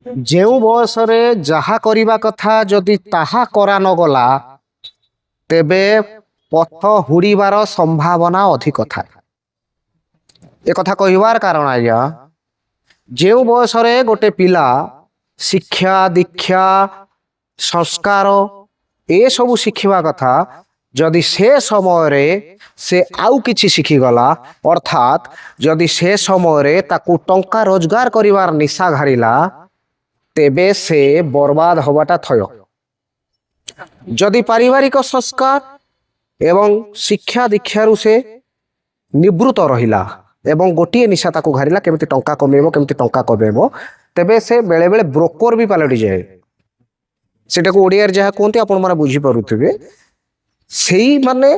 ଯେଉଁ ବୟସରେ ଯାହା କରିବା କଥା ଯଦି ତାହା କରା ନଗଲା ତେବେ ପଥ ହୁଡ଼ିବାର ସମ୍ଭାବନା ଅଧିକ ଥାଏ। একথা কহিবার কারণ আজ্ঞা ଯେଉଁ ବୟସରେ ଗୋଟେ ପିଲା ଶିକ୍ଷା ଦୀକ୍ଷା ସଂସ୍କାର ଏସବୁ ଶିଖିବା କଥା ଯଦି ସେ ସମୟରେ ସେ ଆଉ କିଛି ଶିଖିଗଲା ଅର୍ଥାତ୍ ଯଦି ସେ ସମୟରେ ତାକୁ ଟଙ୍କା ରୋଜଗାର କରିବାର ନିଶା ଘାରିଲା ତେବେ ସେ ବର୍ବାଦ ହବାଟା ଥୟ। ଯଦି ପାରିବାରିକ ସଂସ୍କାର ଏବଂ ଶିକ୍ଷା ଦୀକ୍ଷାରୁ ସେ ନିବୃତ୍ତ ରହିଲା ଏବଂ ଗୋଟିଏ ନିଶା ତାକୁ ଘାରିଲା କେମିତି ଟଙ୍କା କମେଇବ କେମିତି ଟଙ୍କା କମେଇବ ତେବେ ସେ ବେଳେବେଳେ ବ୍ରୋକର ବି ପାଲଟିଯାଏ। ସେଟାକୁ ଓଡ଼ିଆରେ ଯାହା କୁହନ୍ତି ଆପଣମାନେ ବୁଝିପାରୁଥିବେ। ସେଇମାନେ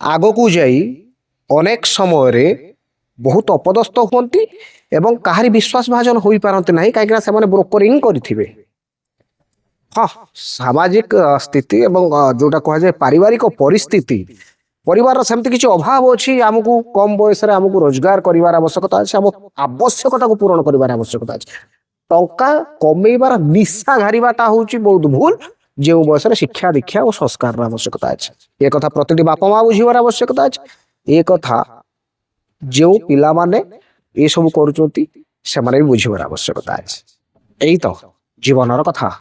ଆଗକୁ ଯାଇ ଅନେକ ସମୟରେ ବହୁତ ଅପଦସ୍ଥ ହୁଅନ୍ତି ଏବଂ କାହାରି ବିଶ୍ୱାସ ଭାଜନ ହୋଇପାରନ୍ତି ନାହିଁ କାହିଁକିନା ସେମାନେ ବ୍ରୋକରିଂ କରିଥିବେ। ହଁ, ସାମାଜିକ ସ୍ଥିତି ଏବଂ ଯୋଉଟା କୁହାଯାଏ ପାରିବାରିକ ପରିସ୍ଥିତି ପରିବାରର ସେମିତି କିଛି ଅଭାବ ଅଛି ଆମକୁ କମ ବୟସରେ ଆମକୁ ରୋଜଗାର କରିବାର ଆବଶ୍ୟକତା ଅଛି ଆମ ଆବଶ୍ୟକତାକୁ ପୂରଣ କରିବାର ଆବଶ୍ୟକତା ଅଛି। ଟଙ୍କା କମେଇବାର ନିଶା ଘାରିବାଟା ହେଉଛି ବହୁତ ଭୁଲ। ଯେଉଁ ବୟସରେ ଶିକ୍ଷା ଦୀକ୍ଷା ଓ ସଂସ୍କାରର ଆବଶ୍ୟକତା ଅଛି ଏ କଥା ପ୍ରତିଟି ବାପା ମା ବୁଝିବାର ଆବଶ୍ୟକତା ଅଛି। ଏ କଥା ଯେଉଁ ପିଲାମାନେ ଏସବୁ କରୁଛନ୍ତି ସେମାନେ ବି ବୁଝିବାର ଆବଶ୍ୟକତା ଅଛି। ଏଇ ତ ଜୀବନର କଥା।